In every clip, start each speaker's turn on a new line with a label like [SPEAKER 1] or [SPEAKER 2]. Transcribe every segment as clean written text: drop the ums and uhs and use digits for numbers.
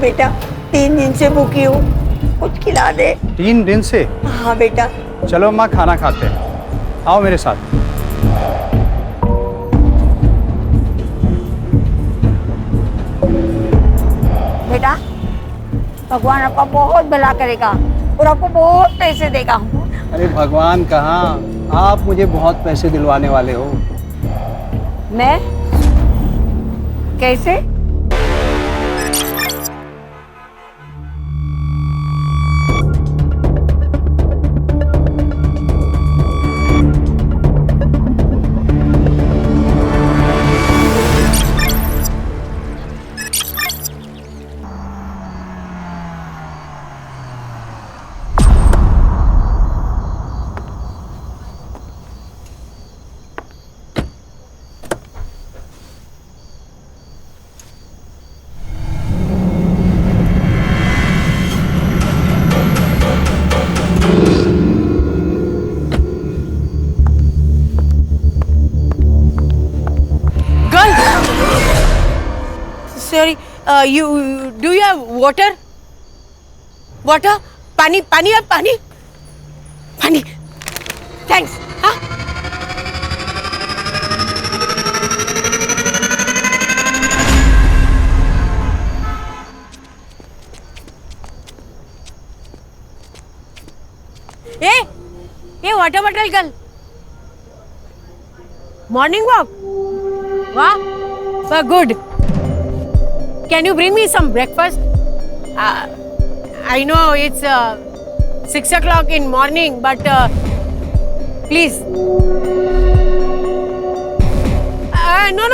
[SPEAKER 1] बेटा, 3 दिन से भूखी हूँ, कुछ खिला दे।
[SPEAKER 2] 3 दिन से?
[SPEAKER 1] हाँ बेटा।
[SPEAKER 2] चलो माँ, खाना खाते हैं, आओ मेरे साथ।
[SPEAKER 1] बेटा, भगवान आपका बहुत भला करेगा और आपको बहुत पैसे देगा।
[SPEAKER 2] अरे भगवान कहाँ, आप मुझे बहुत पैसे दिलवाने वाले हो।
[SPEAKER 1] मैं? कैसे?
[SPEAKER 3] Sorry, do you have water? Water? पानी, पानी है, पानी? पानी. Thanks. हाँ? ये water bottle girl. Morning walk. Wow, good. Can you bring me some breakfast? I know it's 6 o'clock in morning, but please.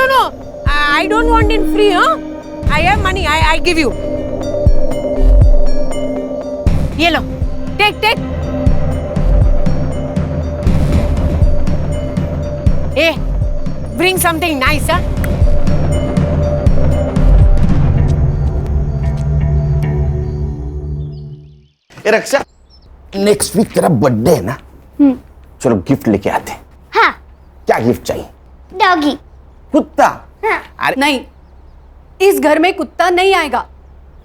[SPEAKER 3] No. I don't want in free, huh? I have money. I give you. Ye lo. Take. Hey, bring something nice, huh?
[SPEAKER 4] Raksha, next week तेरा birthday है ना? चलो gift लेके आते हैं।
[SPEAKER 5] हाँ।
[SPEAKER 4] क्या gift चाहिए?
[SPEAKER 5] डॉगी।
[SPEAKER 4] कुत्ता?
[SPEAKER 5] हाँ।
[SPEAKER 4] अरे
[SPEAKER 6] नहीं, इस घर में कुत्ता नहीं आएगा।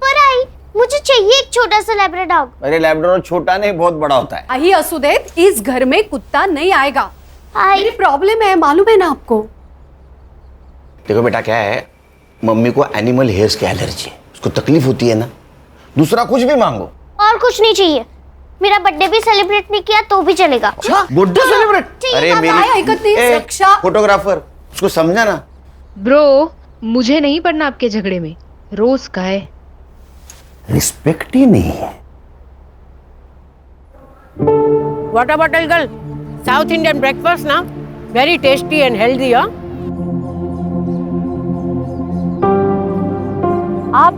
[SPEAKER 5] पर आई, मुझे चाहिए एक छोटा सा लैब्राडोर डॉग।
[SPEAKER 4] अरे लैब्राडोर छोटा नहीं, बहुत बड़ा होता है।
[SPEAKER 6] आई असुदेव, इस घर में कुत्ता नहीं आएगा।
[SPEAKER 5] आई।
[SPEAKER 6] मेरी प्रॉब्लम है, मालूम है ना आपको?
[SPEAKER 4] देखो बेटा, क्या है, मम्मी को एनिमल हेयर्स की एलर्जी है, उसको तकलीफ होती है ना। दूसरा कुछ भी मांगो।
[SPEAKER 5] और कुछ नहीं चाहिए। मेरा बर्थडे भी सेलिब्रेट नहीं किया तो भी चलेगा।
[SPEAKER 4] अच्छा, बर्थडे सेलिब्रेट? अरे मेरी फोटोग्राफर, उसको समझा ना।
[SPEAKER 7] ब्रो, मुझे नहीं पड़ना आपके झगड़े में। रोज का है,
[SPEAKER 4] रिस्पेक्ट ही नहीं है।
[SPEAKER 3] Water bottle girl. South Indian breakfast ना, very tasty and healthy, huh?
[SPEAKER 6] आप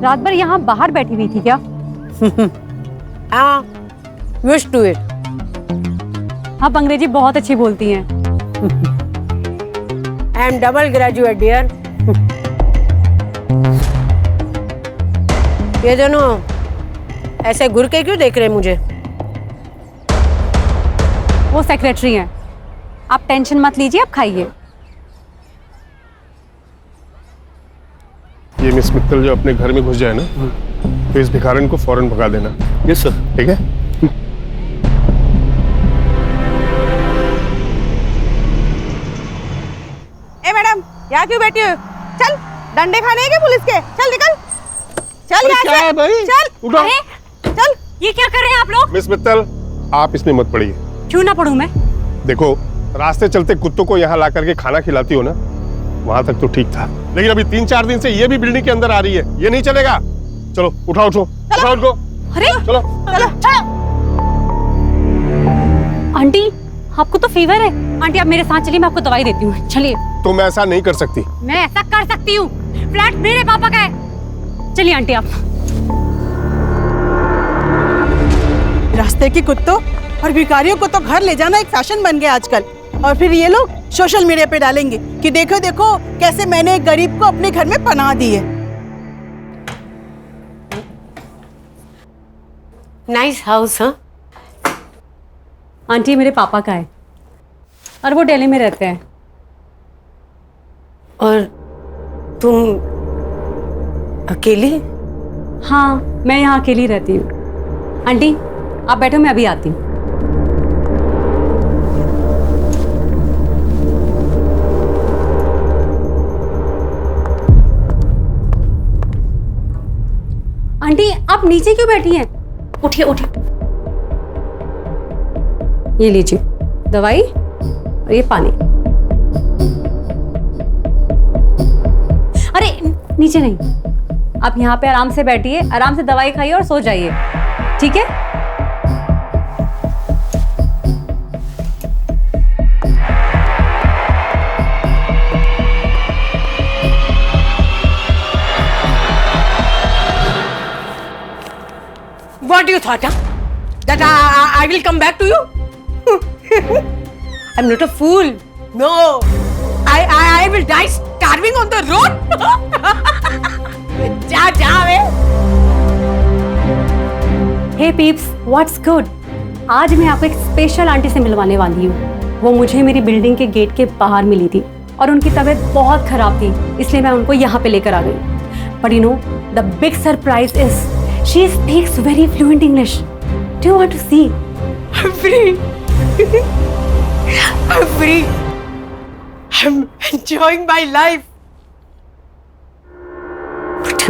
[SPEAKER 6] रात भर यहाँ बाहर बैठी हुई थी क्या?
[SPEAKER 3] हाँ, used to it.
[SPEAKER 6] आप अंग्रेजी बहुत अच्छी बोलती हैं।
[SPEAKER 3] I am double graduate, dear. ये दोनों ऐसे घूर के क्यों देख रहे हैं मुझे?
[SPEAKER 6] वो सेक्रेटरी हैं। आप टेंशन मत लीजिए, आप खाइए।
[SPEAKER 8] ये मिस मित्तल जो अपने घर में घुस जाए ना, तो इस भिखारन को फौरन भगा देना।
[SPEAKER 4] Yes sir.
[SPEAKER 8] ठीक है?
[SPEAKER 3] ए मैडम, यहाँ क्यों बैठी हो? चल, डंडे खाने हैं क्या पुलिस के? चल निकल, चल यहाँ से।
[SPEAKER 8] क्या है भाई?
[SPEAKER 3] चल,
[SPEAKER 8] उठो।
[SPEAKER 3] चल।
[SPEAKER 6] ये क्या कर रहे हैं आप लोग?
[SPEAKER 8] मिस मित्तल, आप इसमें मत पड़िए।
[SPEAKER 6] क्यों ना पढ़ूं मैं?
[SPEAKER 8] देखो, रास्ते चलते कुत्तों को यहाँ ला करके खाना खिलाती हो ना, वहां तक तो ठीक था, लेकिन अभी 3-4 दिन से ये भी बिल्डिंग के अंदर आ रही है, ये नहीं चलेगा। चलो उठाओ उनको।
[SPEAKER 6] अरे
[SPEAKER 8] चलो।
[SPEAKER 6] आंटी, आपको तो फीवर है। आंटी आप मेरे साथ चलिए, मैं आपको दवाई देती हूँ। चलिए।
[SPEAKER 8] तुम ऐसा नहीं कर सकती।
[SPEAKER 6] मैं ऐसा कर सकती हूँ, फ्लैट मेरे पापा का है। चलिए आंटी आप।
[SPEAKER 9] रास्ते के कुत्तों और भिखारियों को तो घर ले जाना एक फैशन बन गया आजकल, और फिर ये लोग सोशल मीडिया पे डालेंगे कि देखो देखो कैसे मैंने एक गरीब को अपने घर में पनाह दी है।
[SPEAKER 3] नाइस हाउस, हाँ?
[SPEAKER 6] आंटी मेरे पापा का है और वो दिल्ली में रहते हैं।
[SPEAKER 3] और तुम अकेली?
[SPEAKER 6] हाँ, मैं यहाँ अकेली रहती हूँ। आंटी आप बैठो, मैं अभी आती हूँ। आंटी आप नीचे क्यों बैठी हैं? उठिए उठिए। ये लीजिए दवाई और ये पानी। अरे नीचे नहीं, आप यहाँ पे आराम से बैठिए, आराम से दवाई खाइए और सो जाइए, ठीक है?
[SPEAKER 3] What you thought, huh? That I will come back to you? I'm not a fool. No. I will die starving on the road. जा वे.
[SPEAKER 6] हे पीप्स, व्हाट्स गुड? आज मैं आपको एक स्पेशल आंटी से मिलवाने वाली हूँ। वो मुझे मेरी बिल्डिंग के गेट के बाहर मिली थी और उनकी तबीयत बहुत खराब थी, इसलिए मैं उनको यहाँ पे लेकर आ गई। But you know the big surprise is she speaks very fluent English. Do you want to see?
[SPEAKER 3] I'm free. I'm free. I'm enjoying my life. But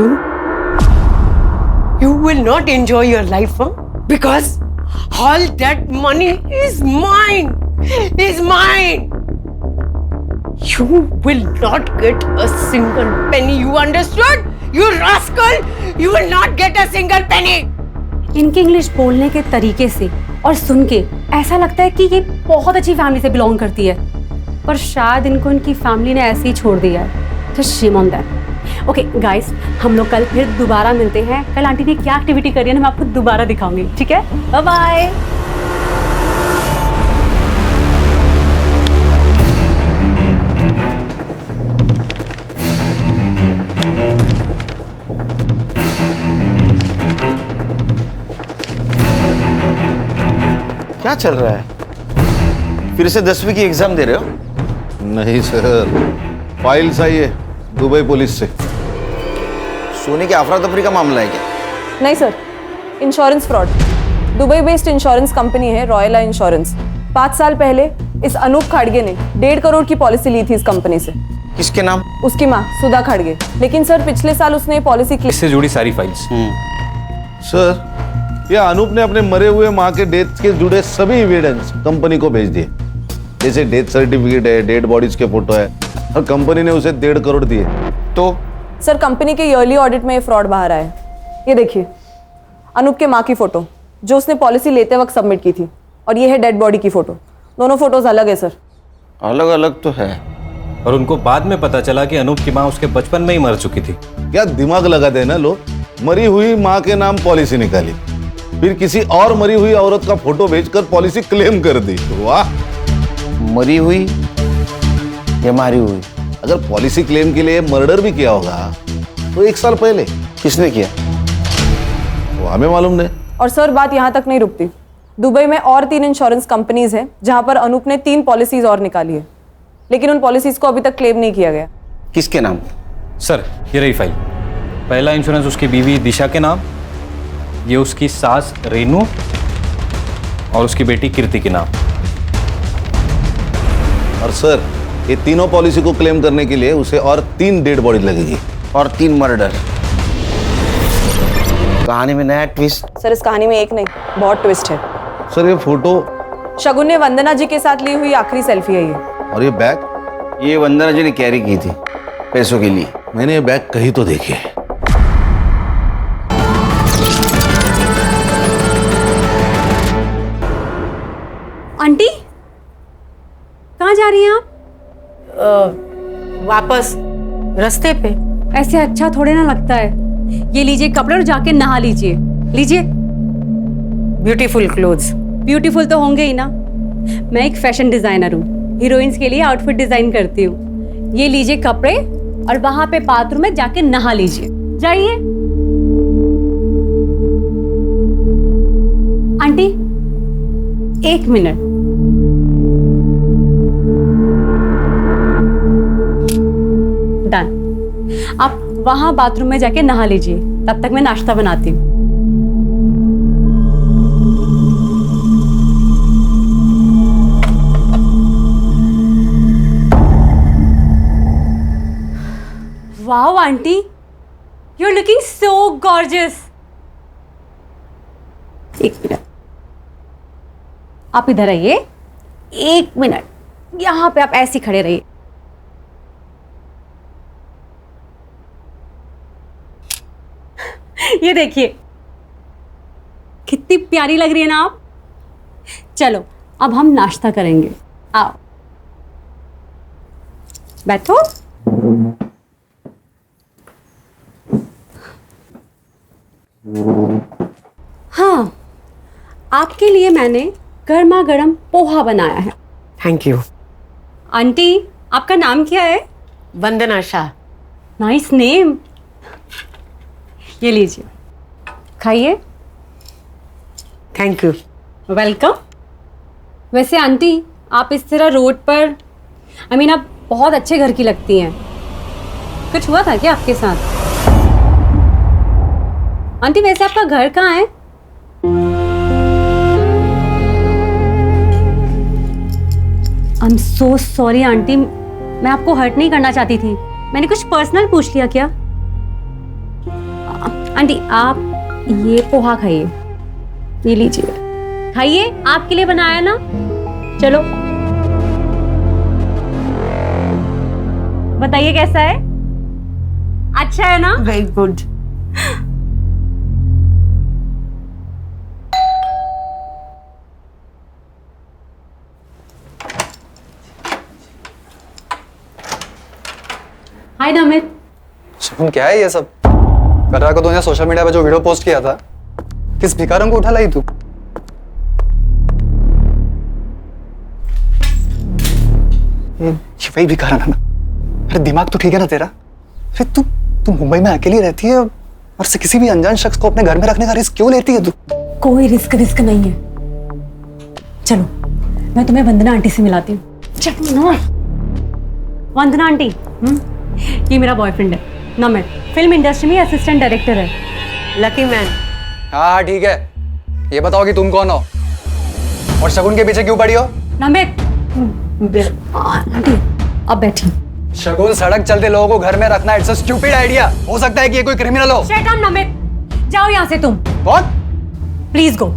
[SPEAKER 3] you will not enjoy your life, huh? Because all that money is mine. Is mine. You will not get a single penny. You understood? You rascal! You will not get a single penny.
[SPEAKER 6] इनके English बोलने के तरीके से और सुन के ऐसा लगता है कि ये बहुत अच्छी फैमिली से बिलोंग करती है, पर शायद इनको इनकी फैमिली ने ऐसे ही छोड़ दिया है। तो shame on that. Okay guys, हम लोग कल फिर दोबारा मिलते हैं। कल आंटी ने क्या एक्टिविटी करी है मैं आपको दोबारा दिखाऊंगी, ठीक है? Bye bye.
[SPEAKER 4] क्या चल रहा है? फिर से 10वीं की एग्जाम दे रहे हो?
[SPEAKER 10] नहीं सर, फाइल्स आई है दुबई पुलिस से।
[SPEAKER 4] सोने की अफरा तफरी का मामला है क्या?
[SPEAKER 11] नहीं sir, insurance fraud. Dubai based insurance company है रॉयला इंश्योरेंस। 5 साल पहले इस अनूप खाड़गे ने 1.5 करोड़ की पॉलिसी ली थी इस कंपनी से।
[SPEAKER 4] किसके नाम?
[SPEAKER 11] उसकी माँ सुधा खाड़गे। लेकिन सर पिछले साल उसने पॉलिसी की।
[SPEAKER 12] इससे जुड़ी सारी फाइल्स।
[SPEAKER 10] सर, यह अनूप ने अपने मरे हुए माँ के डेथ के जुड़े सभी एविडेंस कंपनी को भेज दिए, जैसे डेथ सर्टिफिकेट है, डेड बॉडीज के फोटो है, और कंपनी ने उसे 1.5 करोड़ दिए।
[SPEAKER 4] तो
[SPEAKER 11] सर कंपनी के ईयरली ऑडिट में ये फ्रॉड बाहर आया। ये देखिए अनूप के माँ की फोटो जो उसने पॉलिसी लेते वक्त सबमिट की थी, और ये है डेड बॉडी की फोटो। दोनों फोटोज अलग है सर।
[SPEAKER 4] अलग अलग तो है,
[SPEAKER 12] और उनको बाद में पता चला कि अनूप की माँ उसके बचपन में ही मर चुकी थी।
[SPEAKER 10] क्या दिमाग लगाते हैं ना लोग। मरी हुई माँ के नाम पॉलिसी निकाली, फिर किसी और मरी हुई औरत का फोटो भेजकर पॉलिसी क्लेम कर दी। वाह।
[SPEAKER 4] मरी हुई या मारी हुई?
[SPEAKER 10] अगर पॉलिसी क्लेम के लिए मर्डर भी किया होगा तो 1 साल पहले।
[SPEAKER 4] किसने किया
[SPEAKER 10] वो हमें मालूम नहीं।
[SPEAKER 11] और सर बात यहाँ तक नहीं रुकती। दुबई में और 3 इंश्योरेंस कंपनीज हैं जहाँ पर अनूप ने 3 पॉलिसीज और निकाली है, लेकिन उन पॉलिसीज को अभी तक क्लेम नहीं किया गया।
[SPEAKER 4] किसके नाम?
[SPEAKER 12] सर ये रही फाइल। पहला इंश्योरेंस उसकी बीवी दिशा के नाम, ये उसकी सास रेनू और उसकी बेटी कीर्ति के नाम।
[SPEAKER 10] और सर ये तीनों पॉलिसी को क्लेम करने के लिए उसे और 3 डेड बॉडी लगेगी
[SPEAKER 4] और 3 मर्डर। कहानी में नया ट्विस्ट।
[SPEAKER 11] सर इस कहानी में एक नहीं, बहुत ट्विस्ट है।
[SPEAKER 10] सर ये फोटो
[SPEAKER 11] शगुन ने वंदना जी के साथ ली हुई आखिरी सेल्फी है ये।
[SPEAKER 10] और ये बैग,
[SPEAKER 4] ये वंदना जी ने कैरी की थी पैसों के लिए।
[SPEAKER 10] मैंने ये बैग कहीं तो देखे है।
[SPEAKER 6] आंटी कहाँ जा रही हैं आप?
[SPEAKER 3] वापस रास्ते पे।
[SPEAKER 6] ऐसे अच्छा थोड़े ना लगता है। ये लीजिए कपड़े और जाके नहा लीजिए। लीजिए।
[SPEAKER 3] Beautiful clothes.
[SPEAKER 6] ब्यूटीफुल तो होंगे ही ना। मैं एक फैशन डिजाइनर हूँ, हीरोइंस के लिए आउटफिट डिजाइन करती हूँ। ये लीजिए कपड़े और वहां पे बाथरूम में जाके नहा लीजिए। जाइए। Aunty 1 minute. डन। आप वहां बाथरूम में जाके नहा लीजिए। तब तक मैं नाश्ता बनाती हूँ। Wow aunty, you are looking so gorgeous. एक मिनट, आप इधर आइए। एक मिनट, यहां पे आप ऐसे खड़े रहिए। ये देखिए, कितनी प्यारी लग रही है ना आप। चलो अब हम नाश्ता करेंगे, आओ बैठो। हाँ, आपके लिए मैंने गर्मा गर्म पोहा बनाया है।
[SPEAKER 3] Thank you.
[SPEAKER 6] आंटी, आपका नाम क्या है?
[SPEAKER 3] वंदना शाह।
[SPEAKER 6] Nice name. ये लीजिए, खाइए।
[SPEAKER 3] Thank you.
[SPEAKER 6] वेलकम। वैसे आंटी, आप इस तरह रोड पर आप बहुत अच्छे घर की लगती हैं। कुछ हुआ था क्या आपके साथ? आंटी वैसे आपका घर कहाँ है? I am so sorry aunty, मैं आपको हर्ट नहीं करना चाहती थी। मैंने कुछ पर्सनल पूछ लिया क्या? आंटी आप ये पोहा खाइए, ये लीजिए, खाइए, आपके लिए बनाया ना। चलो बताइए कैसा है? अच्छा है ना?
[SPEAKER 3] Very good.
[SPEAKER 6] हाय नमित।
[SPEAKER 2] सुन, क्या है ये सब? कटरा को तूने सोशल मीडिया पे जो वीडियो पोस्ट किया था, किस भिखारन को उठा लाई तू? ये वही भिखारन है ना? अरे दिमाग तो ठीक है ना तेरा? अरे तू मुंबई में अकेली रहती है और से किसी भी अनजान शख्स को अपने घर में रखने का रिस्क क्यों लेती है तू?
[SPEAKER 6] कोई रिस्क नहीं है। चलो मैं तुम्हें वंदना आंटी से मिलाती हूँ। चलो ना। वंदना आंटी, ये मेरा बॉयफ्रेंड है नमित, फिल्म इंडस्ट्री में असिस्टेंट डायरेक्टर है।
[SPEAKER 3] Lucky man.
[SPEAKER 2] हाँ ठीक है, ये बताओ कि तुम कौन हो और शगुन के पीछे क्यों पड़ी हो?
[SPEAKER 6] नमित, आंटी अब बैठी।
[SPEAKER 2] शगुन सड़क चलते लोगों को घर में रखना इट्स अ स्टूपिड आइडिया। हो सकता है कि ये कोई क्रिमिनल हो।
[SPEAKER 6] शट अप नमित, जाओ यहाँ से तुम।
[SPEAKER 2] कौन?
[SPEAKER 6] Please go.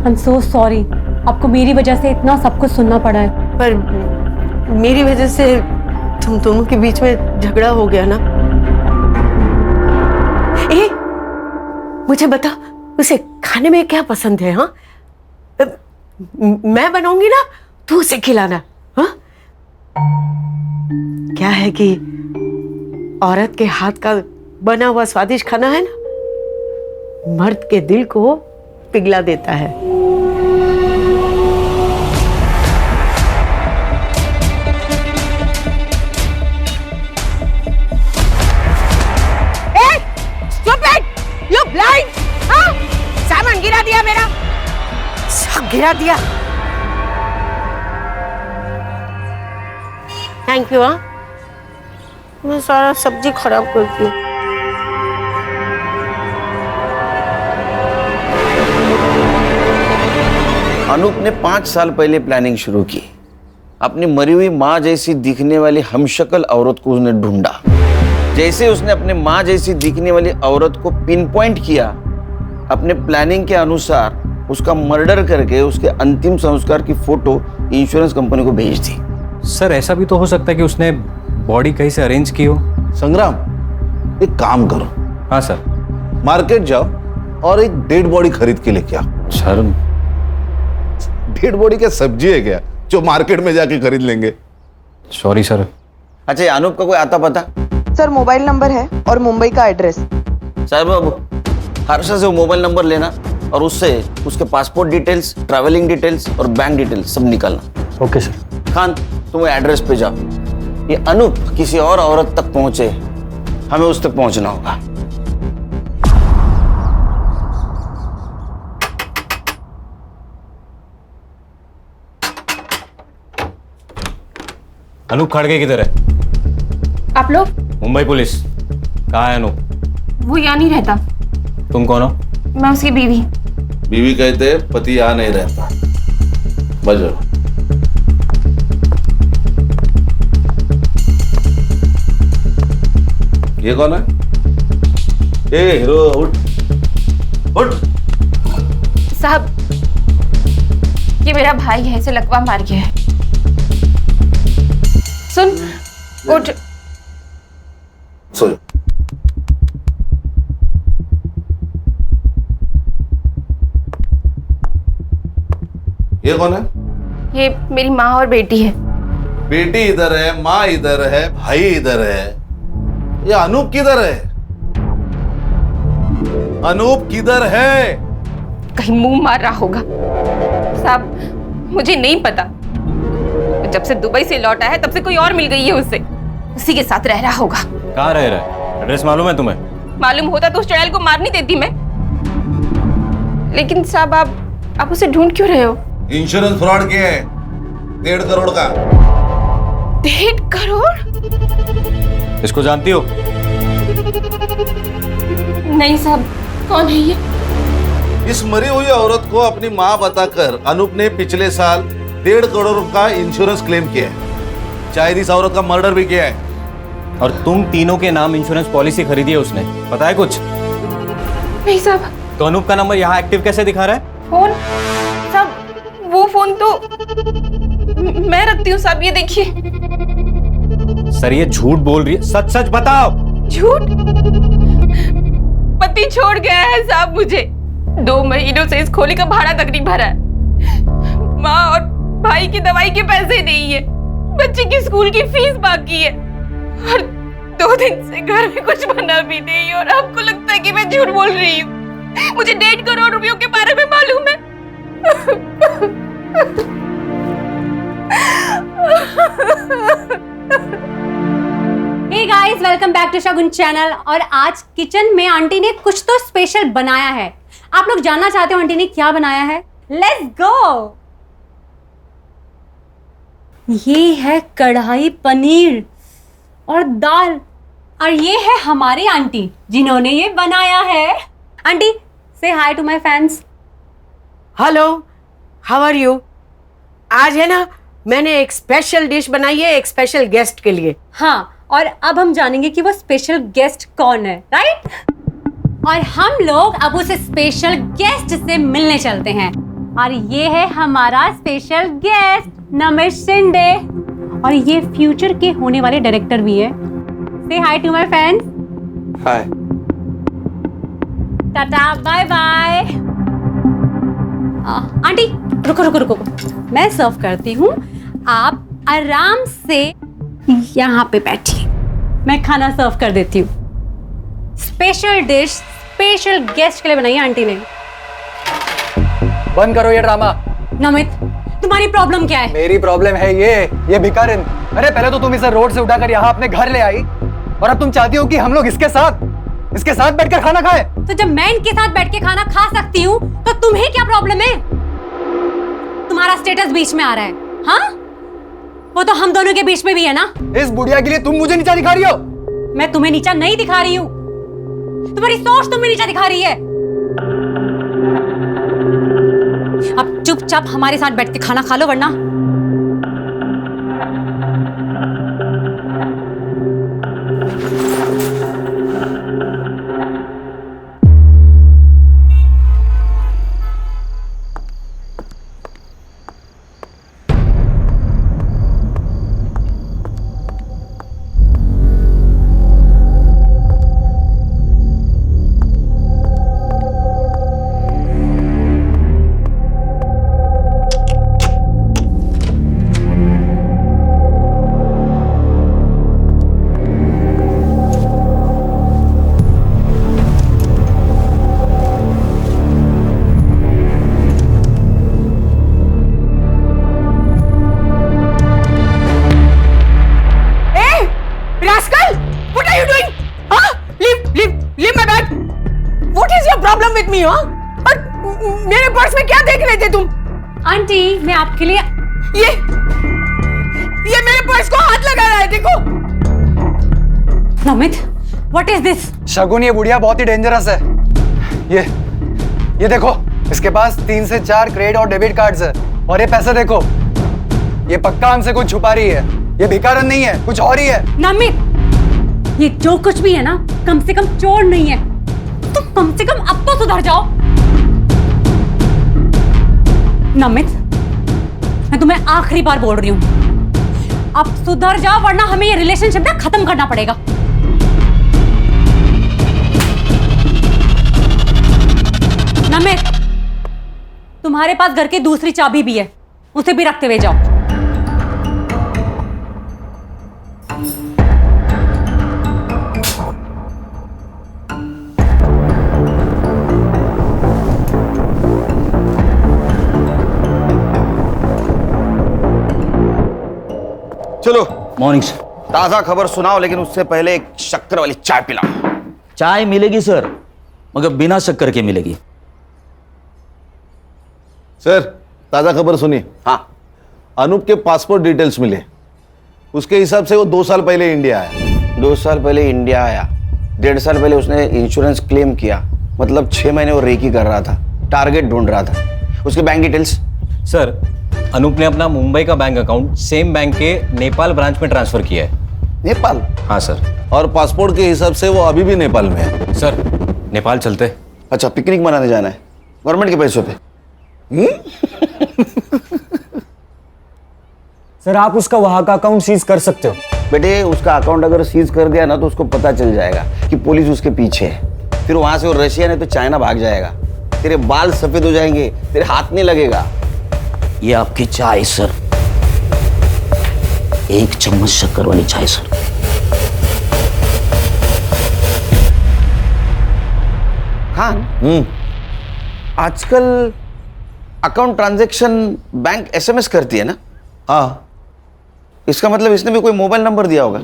[SPEAKER 6] I'm so sorry, आपको मेरी वजह से इतना सब कुछ सुनना पड़ा है।
[SPEAKER 3] पर मेरी वजह से तुम दोनों के बीच में झगड़ा हो गया ना। मुझे बता, उसे खाने में क्या पसंद है? हाँ, मैं बनाऊंगी ना, तू उसे खिलाना। हाँ, क्या है कि औरत के हाथ का बना हुआ स्वादिष्ट खाना है ना, मर्द के दिल को पिघला देता है। You blind? हाँ? सामान गिरा दिया मेरा, सब गिरा दिया। Thank you. हाँ, मैं सारा सब्जी खराब करती हूँ।
[SPEAKER 4] अनूप ने 5 साल पहले प्लानिंग शुरू की। अपनी मरी हुई माँ जैसी दिखने वाली हमशक्ल औरत को उसने ढूंढा। जैसे उसने अपने माँ जैसी दिखने वाली औरत को पिन पॉइंट किया, अपने प्लानिंग के अनुसार उसका मर्डर करके उसके अंतिम संस्कार की फोटो इंश्योरेंस कंपनी को भेज दी।
[SPEAKER 12] सर ऐसा भी तो हो सकता है कि उसने बॉडी कहीं से अरेंज की हो।
[SPEAKER 10] संग्राम, एक काम करो।
[SPEAKER 12] हाँ सर।
[SPEAKER 10] मार्केट जाओ और एक डेड बॉडी खरीद के लेके आओ।
[SPEAKER 12] सर
[SPEAKER 10] डेड बॉडी क्या सब्जी है क्या जो मार्केट में जाके खरीद लेंगे?
[SPEAKER 12] Sorry sir.
[SPEAKER 4] अच्छा, ये अनूप का कोई आता पता?
[SPEAKER 11] सर मोबाइल नंबर है और मुंबई का एड्रेस।
[SPEAKER 4] साहब बाबू, हर्षा से वो मोबाइल नंबर लेना और उससे उसके पासपोर्ट डिटेल्स, ट्रैवलिंग डिटेल्स और बैंक डिटेल्स सब निकालना।
[SPEAKER 2] Okay sir.
[SPEAKER 4] खान, तुम एड्रेस पे जाओ। ये अनूप किसी और औरत तक पहुंचे, हमें उस तक पहुंचना होगा।
[SPEAKER 12] अनूप खड़गे किधर है?
[SPEAKER 7] आप लोग?
[SPEAKER 12] मुंबई पुलिस। कहाँ है अनूप?
[SPEAKER 7] वो यहाँ नहीं रहता।
[SPEAKER 12] तुम कौन हो?
[SPEAKER 7] मैं उसकी बीवी।
[SPEAKER 10] बीवी कहते पति यहाँ नहीं रहता। बजो। ये कौन है? ए हीरो, उठ उठ।
[SPEAKER 7] साहब, ये मेरा भाई है, इसे लकवा मार गया है। सुन, उठ।
[SPEAKER 10] सो ये कौन है?
[SPEAKER 7] ये मेरी माँ और बेटी है।
[SPEAKER 10] बेटी इधर है, माँ इधर है, भाई इधर है। ये अनूप किधर है? अनूप किधर है?
[SPEAKER 7] कहीं मुंह मार रहा होगा। साहब, मुझे नहीं पता। जब से दुबई से लौटा है तब से कोई और मिल गई है उसे। उसी के साथ रह रहा होगा।
[SPEAKER 12] कहाँ रह रहा है? एड्रेस मालूम है तुम्हें?
[SPEAKER 7] मालूम होता तो उस चुड़ैल को मार नहीं देती मैं। लेकिन साहब, आप उसे ढूंढ क्यों रहे हो?
[SPEAKER 10] इंश्योरेंस फ्रॉड किया है 1.5 करोड़ का।
[SPEAKER 7] 1.5 करोड़?
[SPEAKER 12] इसको जानती हो?
[SPEAKER 7] नहीं साहब, कौन है ये?
[SPEAKER 10] इस मरी हुई औरत को अपनी माँ बताकर अनूप ने पिछले साल 1.5 करोड़ का इंश्योरेंस क्लेम किया है। शायद इस औरत का मर्डर भी किया है।
[SPEAKER 12] और तुम तीनों के नाम इंश्योरेंस पॉलिसी खरीदी है उसने, पता है कुछ?
[SPEAKER 7] नहीं साहब।
[SPEAKER 12] तो अनूप का नंबर यहाँ एक्टिव कैसे दिखा रहा है?
[SPEAKER 7] फोन? साहब, वो फोन तो मैं रखती हूँ साहब, ये देखिए।
[SPEAKER 12] सर ये झूठ बोल रही है, सच सच बताओ।
[SPEAKER 7] झूठ? पति छोड़ गया है साहब मुझे। 2 महीनों से इस खोली का भाड़ा तक नहीं भरा है। माँ और भाई की दवाई के पैसे नहीं है। बच्चे की स्कूल की फीस बाकी है। और 2 दिन से घर में कुछ बना भी नहीं। और आपको लगता है कि मैं झूठ बोल रही हूँ? मुझे 1.5 करोड़ रुपयों के बारे में मालूम है।
[SPEAKER 6] Hey guys, welcome back to Shagun channel. और आज किचन में आंटी ने कुछ तो स्पेशल बनाया है। आप लोग जानना चाहते हो आंटी ने क्या बनाया है? Let's go. ये है कढ़ाई पनीर और दाल। और ये है हमारी आंटी जिन्होंने ये बनाया है। Aunty, say hi to my fans.
[SPEAKER 3] Hello, how are you? आज है ना, मैंने एक स्पेशल डिश बनाई है एक स्पेशल गेस्ट के लिए।
[SPEAKER 6] हाँ, और अब हम जानेंगे कि वो स्पेशल गेस्ट कौन है, राइट? और हम लोग अब उस स्पेशल गेस्ट से मिलने चलते हैं। और ये है हमारा स्पेशल गेस्ट नमित शिंदे। और ये फ्यूचर के होने वाले डायरेक्टर भी है। Say hi to my fans.
[SPEAKER 2] Hi.
[SPEAKER 6] Tata, bye bye. Aunty रुको रुको रुको, मैं सर्व करती हूँ, आप आराम से यहाँ पे बैठिए, मैं खाना सर्व कर देती हूँ। स्पेशल डिश स्पेशल गेस्ट के लिए बनाई है आंटी ने।
[SPEAKER 2] बंद करो ये ड्रामा।
[SPEAKER 6] नमित, तुम्हारी प्रॉब्लम क्या है?
[SPEAKER 2] मेरी प्रॉब्लम है ये भिखारिन। अरे पहले तो तुम इसे रोड से उठाकर यहाँ अपने घर ले आई, और अब तुम चाहती हो कि हम लोग इसके साथ बैठकर खाना खाएं।
[SPEAKER 6] तो जब मैं इनके साथ बैठ के खाना खा सकती हूँ तो तुम्हें क्या प्रॉब्लम है? तुम्हारा स्टेटस बीच में आ रहा है, हाँ? वो तो हम दोनों के बीच में भी है ना।
[SPEAKER 2] इस बुढ़िया के लिए तुम मुझे नीचा दिखा रही हो?
[SPEAKER 6] मैं तुम्हें नीचा नहीं दिखा रही हूँ, तुम्हारी सोच तुम्हें नीचा दिखा रही है। अब चुपचाप हमारे साथ बैठ के खाना खा लो, वरना
[SPEAKER 3] मी हो? और मेरे पर्स में क्या देख रहे थे तुम?
[SPEAKER 6] आंटी, मैं आपके लिए
[SPEAKER 3] ये मेरे पर्स को हाथ लगा रहा है, देखो।
[SPEAKER 6] Namit, what is this?
[SPEAKER 2] Shagun, ये बुढ़िया बहुत ही डेंजरस है। ये देखो, इसके पास 3 से 4 क्रेडिट और डेबिट कार्ड्स है। और ये पैसे देखो, ये पक्का हमसे कुछ छुपा रही है। ये भिखारन नहीं है, कुछ और ही है।
[SPEAKER 6] नमित, ये जो कुछ भी है ना, कम से कम चोर नहीं है। तुम कम से कम अब तो सुधर जाओ। नमित, मैं तुम्हें आखिरी बार बोल रही हूं, अब सुधर जाओ वरना हमें ये रिलेशनशिप ना खत्म करना पड़ेगा। नमित, तुम्हारे पास घर की दूसरी चाबी भी है, उसे भी रखते हुए जाओ।
[SPEAKER 4] चलो।
[SPEAKER 13] Morning sir.
[SPEAKER 4] ताजा खबर सुनाओ, लेकिन उससे पहले एक शक्कर वाली चाय पिलाओ।
[SPEAKER 13] चाय मिलेगी सर, मगर बिना शक्कर के मिलेगी।
[SPEAKER 10] सर, ताजा खबर सुनिए।
[SPEAKER 4] हाँ।
[SPEAKER 10] अनूप के पासपोर्ट डिटेल्स मिले। उसके हिसाब से वो 2 साल पहले इंडिया आया।
[SPEAKER 4] 2 साल पहले इंडिया आया, 1.5 साल पहले उसने इंश्योरेंस क्लेम किया, मतलब 6 महीने वो रेकी कर रहा था, टारगेट ढूंढ रहा था। उसके बैंक डिटेल्स?
[SPEAKER 12] सर, अनूप ने अपना मुंबई का बैंक अकाउंट सेम बैंक के नेपाल ब्रांच में ट्रांसफर किया है।
[SPEAKER 4] नेपाल?
[SPEAKER 12] हाँ सर।
[SPEAKER 10] और पासपोर्ट के हिसाब से वो अभी भी नेपाल में है।
[SPEAKER 12] सर, नेपाल चलते।
[SPEAKER 4] अच्छा, पिकनिक मनाने जाना है गवर्नमेंट के पैसों पे?
[SPEAKER 2] सर, आप उसका वहां का अकाउंट सीज कर सकते हो।
[SPEAKER 4] बेटे, उसका अकाउंट अगर सीज कर दिया ना तो उसको पता चल जाएगा कि पुलिस उसके पीछे है। फिर वहां से वो रशिया नहीं तो चाइना भाग जाएगा। तेरे बाल सफेद हो जाएंगे, तेरे हाथ नहीं लगेगा।
[SPEAKER 13] ये आपकी चाय सर, 1 चम्मच शक्कर वाली चाय सर।
[SPEAKER 4] हाँ। आजकल अकाउंट ट्रांजैक्शन बैंक एसएमएस करती है ना?
[SPEAKER 10] हाँ।
[SPEAKER 4] इसका मतलब इसने भी कोई मोबाइल नंबर दिया होगा।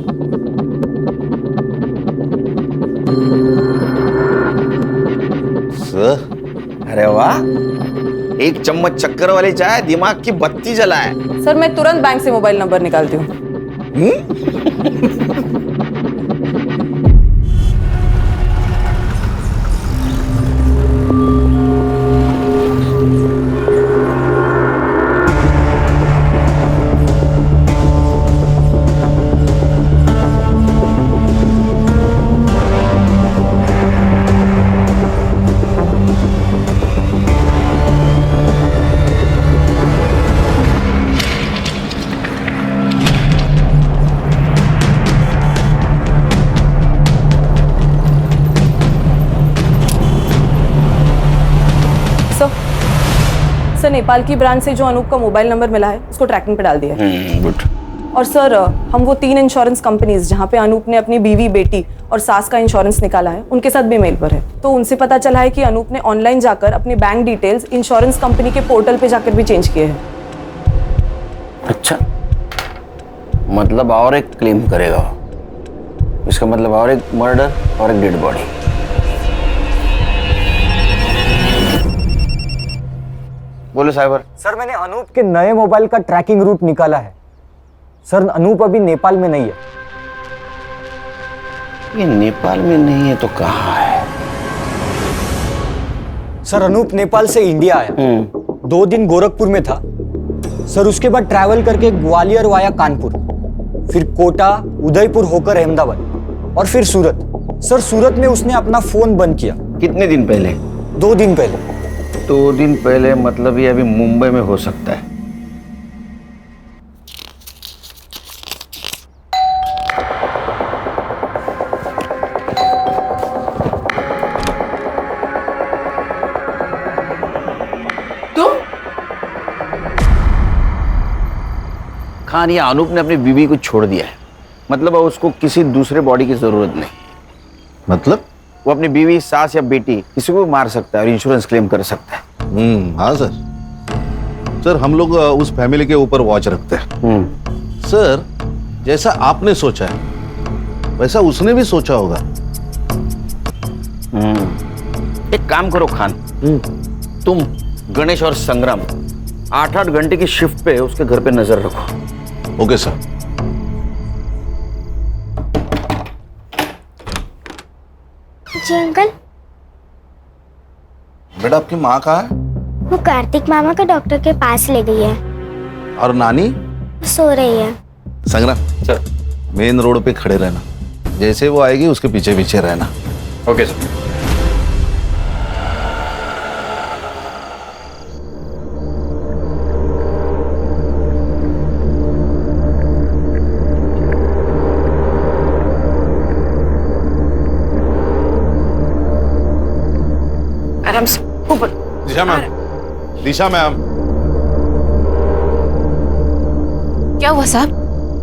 [SPEAKER 10] सर,
[SPEAKER 4] अरे वाह, 1 चम्मच शक्कर वाली चाय दिमाग की बत्ती जलाए।
[SPEAKER 11] सर, मैं तुरंत बैंक से मोबाइल नंबर निकालती हूँ। सर, नेपाल की ब्रांच से जो अनूप का मोबाइल नंबर मिला है उसको ट्रैकिंग पे डाल दिया है।
[SPEAKER 4] गुड।
[SPEAKER 11] और सर, हम वो 3 इंश्योरेंस कंपनीज जहाँ पे अनूप ने अपनी बीवी, बेटी और सास का इंश्योरेंस निकाला है, उनके साथ भी मेल पर है। तो उनसे पता चला है कि अनूप ने ऑनलाइन जाकर अपनी बैंक डिटेल्स इंश्योरेंस कंपनी के पोर्टल पे जाकर भी चेंज किए हैं।
[SPEAKER 4] अच्छा, मतलब और एक क्लेम करेगा वो। इसका मतलब और एक मर्डर और एक डेड बॉडी। बोलो साइबर।
[SPEAKER 2] सर, मैंने अनूप के नए मोबाइल का ट्रैकिंग रूट निकाला है। सर, अनूप अभी नेपाल में नहीं है।
[SPEAKER 4] ये नेपाल में नहीं है तो कहाँ है?
[SPEAKER 2] सर, अनूप नेपाल से इंडिया आया, 2 दिन गोरखपुर में था। सर, उसके बाद ट्रैवल करके ग्वालियर वाया कानपुर, फिर कोटा, उदयपुर होकर अहमदाबाद और फिर सूरत। सर, सूरत में उसने अपना फोन बंद किया।
[SPEAKER 4] कितने दिन पहले?
[SPEAKER 2] 2 दिन पहले।
[SPEAKER 4] 2 दिन पहले मतलब ये अभी मुंबई में हो सकता है। खान, या अनूप ने अपनी बीवी को छोड़ दिया है, मतलब अब उसको किसी दूसरे बॉडी की जरूरत नहीं।
[SPEAKER 10] मतलब?
[SPEAKER 4] वो अपनी बीवी, सास या बेटी किसी को भी मार सकता है और इंश्योरेंस क्लेम कर सकता है।
[SPEAKER 10] हाँ सर। सर, हम लोग उस फैमिली के ऊपर वॉच रखते हैं। सर, जैसा आपने सोचा है वैसा उसने भी सोचा होगा।
[SPEAKER 4] एक काम करो खान, तुम गणेश और संग्राम 8-8 घंटे की शिफ्ट पे उसके घर पे नजर रखो।
[SPEAKER 10] Okay sir.
[SPEAKER 5] जी अंकल।
[SPEAKER 10] बेटा आपकी माँ कहाँ है?
[SPEAKER 5] वो कार्तिक मामा को डॉक्टर के पास ले गई है।
[SPEAKER 10] और नानी?
[SPEAKER 5] सो रही है।
[SPEAKER 10] संग्राम सर, मेन रोड पे खड़े रहना, जैसे वो आएगी उसके पीछे पीछे रहना।
[SPEAKER 12] Okay sir.
[SPEAKER 3] आराम से ऊपर।
[SPEAKER 10] दिशा मैम, दिशा मैम।
[SPEAKER 7] क्या हुआ साहब?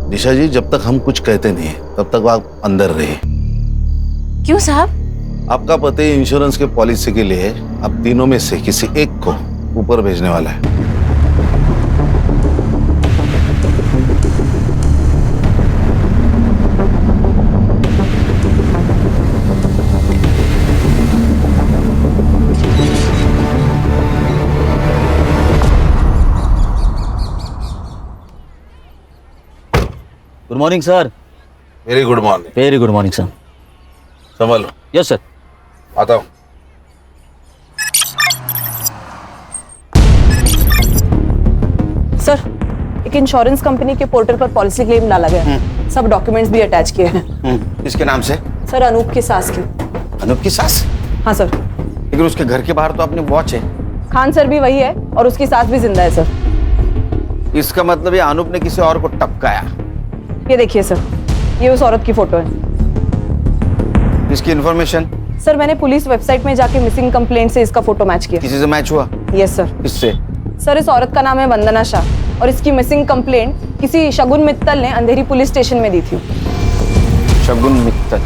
[SPEAKER 10] दिशा जी, जब तक हम कुछ कहते नहीं है तब तक आप अंदर रहिए।
[SPEAKER 7] क्यों साहब?
[SPEAKER 10] आपका पति इंश्योरेंस के पॉलिसी के लिए अब तीनों में से किसी एक को ऊपर भेजने वाला है।
[SPEAKER 13] Good morning sir.
[SPEAKER 10] Very good morning.
[SPEAKER 13] Very good morning sir.
[SPEAKER 10] संभालो।
[SPEAKER 13] Yes sir.
[SPEAKER 10] आता हूँ।
[SPEAKER 11] सर, एक इंश्योरेंस कंपनी के पोर्टल पर पॉलिसी क्लेम डाला गया है। सब डॉक्यूमेंट्स भी अटैच किए हैं।
[SPEAKER 4] इसके नाम से?
[SPEAKER 11] सर, अनूप की सास की।
[SPEAKER 4] अनूप की सास?
[SPEAKER 11] हाँ सर।
[SPEAKER 4] लेकिन उसके घर के बाहर तो अपने वॉच है।
[SPEAKER 11] खान सर भी वही है और उसकी सास भी जिंदा है सर।
[SPEAKER 4] इसका मतलब ये अनूप ने किसी और को टपकाया।
[SPEAKER 11] ये देखिए सर, ये उस औरत की फोटो है।
[SPEAKER 4] इसकी इंफॉर्मेशन?
[SPEAKER 11] सर, मैंने पुलिस वेबसाइट में जाके मिसिंग कंप्लेंट से इसका फोटो मैच किया।
[SPEAKER 4] किसी से मैच हुआ?
[SPEAKER 11] Yes sir.
[SPEAKER 4] किससे?
[SPEAKER 11] सर, इस औरत का नाम है वंदना शाह और इसकी मिसिंग कंप्लेंट किसी शगुन मित्तल ने अंधेरी पुलिस स्टेशन में दी थी।
[SPEAKER 4] शगुन मित्तल?